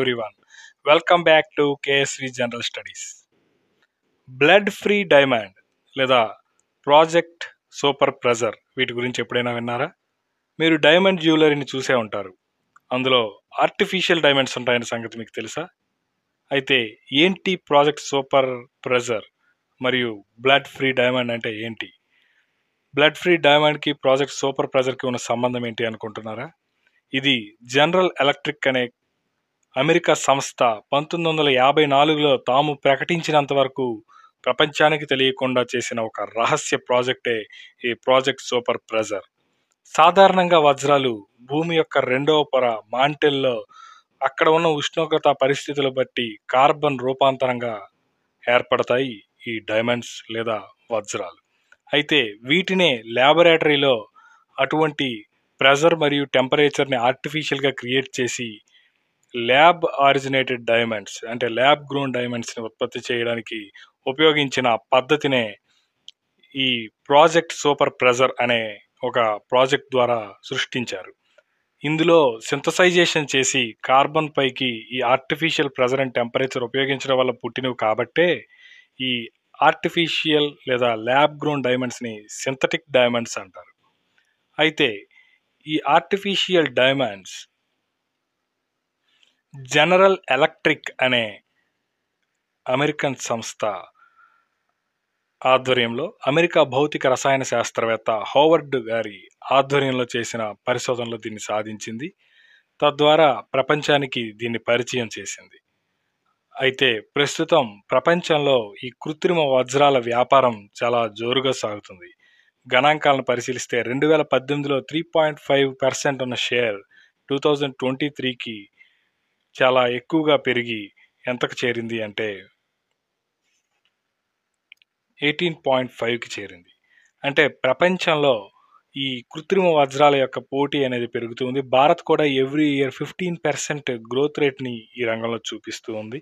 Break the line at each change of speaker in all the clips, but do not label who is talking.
everyone. Welcome back to KSV General Studies. Blood free diamond లేదా project super pressure వీటి గురించి ఎప్పుడైనా విన్నారా? మీరు డైమండ్ జ్యువెలరీని చూసే ఉంటారు. అందులో ఆర్టిఫిషియల్ డైమండ్స్ ఉంటాయనే సంగతి మీకు తెలుసా? అయితే ఏంటి ప్రాజెక్ట్ సూపర్ ప్రెజర్ మరియు బ్లడ్ ఫ్రీ డైమండ్ అంటే ఏంటి? బ్లడ్ ఫ్రీ డైమండ్కి ప్రాజెక్ట్ సూపర్ ప్రెజర్కి ఉన్న సంబంధం ఏంటి అనుకుంటున్నారా? ఇది జనరల్ ఎలక్ట్రిక్ అనే అమెరికా సంస్థ 1954లో తాము ప్రకటించినంత వరకు ప్రపంచానికి తెలియకుండా చేసిన ఒక రహస్య ప్రాజెక్టే ఈ ప్రాజెక్ట్ సూపర్ ప్రెజర్. సాధారణంగా వజ్రాలు భూమి యొక్క రెండవ పొర మాంటెల్లో అక్కడ ఉన్న ఉష్ణోగ్రత పరిస్థితులు బట్టి కార్బన్ రూపాంతరంగా ఏర్పడతాయి ఈ డైమండ్స్ లేదా వజ్రాలు. అయితే వీటినే ల్యాబొరేటరీలో అటువంటి ప్రెజర్ మరియు టెంపరేచర్ని ఆర్టిఫిషియల్గా క్రియేట్ చేసి ల్యాబ్ ఆరిజినేటెడ్ డైమండ్స్ అంటే ల్యాబ్ గ్రోన్ డైమండ్స్ని ఉత్పత్తి చేయడానికి ఉపయోగించిన పద్ధతినే ఈ ప్రాజెక్ట్ సూపర్ ప్రెజర్ అనే ఒక ప్రాజెక్ట్ ద్వారా సృష్టించారు. ఇందులో సింథసైజేషన్ చేసి కార్బన్ పైకి ఈ ఆర్టిఫిషియల్ ప్రెజర్ అండ్ టెంపరేచర్ ఉపయోగించడం వల్ల పుట్టినవి కాబట్టే ఈ ఆర్టిఫిషియల్ లేదా ల్యాబ్ గ్రోన్ డైమండ్స్ని సింథటిక్ డైమండ్స్ అంటారు. అయితే ఈ ఆర్టిఫిషియల్ డైమండ్స్ జనరల్ ఎలక్ట్రిక్ అనే అమెరికన్ సంస్థ ఆధ్వర్యంలో అమెరికా భౌతిక రసాయన శాస్త్రవేత్త హోవర్డ్ గారి ఆధ్వర్యంలో చేసిన పరిశోధనలో దీన్ని సాధించింది. తద్వారా ప్రపంచానికి దీన్ని పరిచయం చేసింది. అయితే ప్రస్తుతం ప్రపంచంలో ఈ కృత్రిమ వజ్రాల వ్యాపారం చాలా జోరుగా సాగుతుంది. గణాంకాలను పరిశీలిస్తే 2018లో 3.5% ఉన్న షేర్ 2023కి చాలా ఎక్కువగా పెరిగి ఎంతకు చేరింది అంటే 18.5కి చేరింది. అంటే ప్రపంచంలో ఈ కృత్రిమ వజ్రాల యొక్క పోటీ అనేది పెరుగుతుంది. భారత్ కూడా ఎవ్రీ ఇయర్ 15% గ్రోత్ రేట్ని ఈ రంగంలో చూపిస్తూ ఉంది.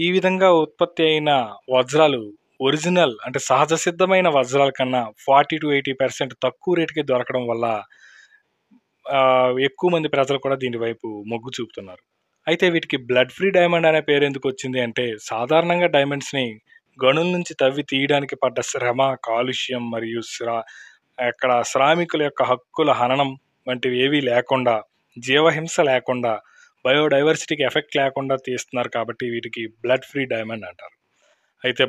ఈ విధంగా ఉత్పత్తి అయిన వజ్రాలు ఒరిజినల్ అంటే సహజ సిద్ధమైన వజ్రాల కన్నా 40-80% తక్కువ రేటుకి దొరకడం వల్ల ఎక్కువ మంది ప్రజలు కూడా దీని వైపు మొగ్గు చూపుతున్నారు. అయితే వీటికి బ్లడ్ ఫ్రీ డైమండ్ అనే పేరు ఎందుకు వచ్చింది అంటే సాధారణంగా డైమండ్స్ని గనుల నుంచి తవ్వి తీయడానికి పడ్డ శ్రమ, కాలుష్యం మరియు అక్కడ శ్రామికుల యొక్క హక్కుల హననం వంటివి ఏవీ లేకుండా, జీవహింస లేకుండా, బయోడైవర్సిటీకి ఎఫెక్ట్ లేకుండా తీస్తున్నారు కాబట్టి వీటికి బ్లడ్ ఫ్రీ డైమండ్ అంటారు. అయితే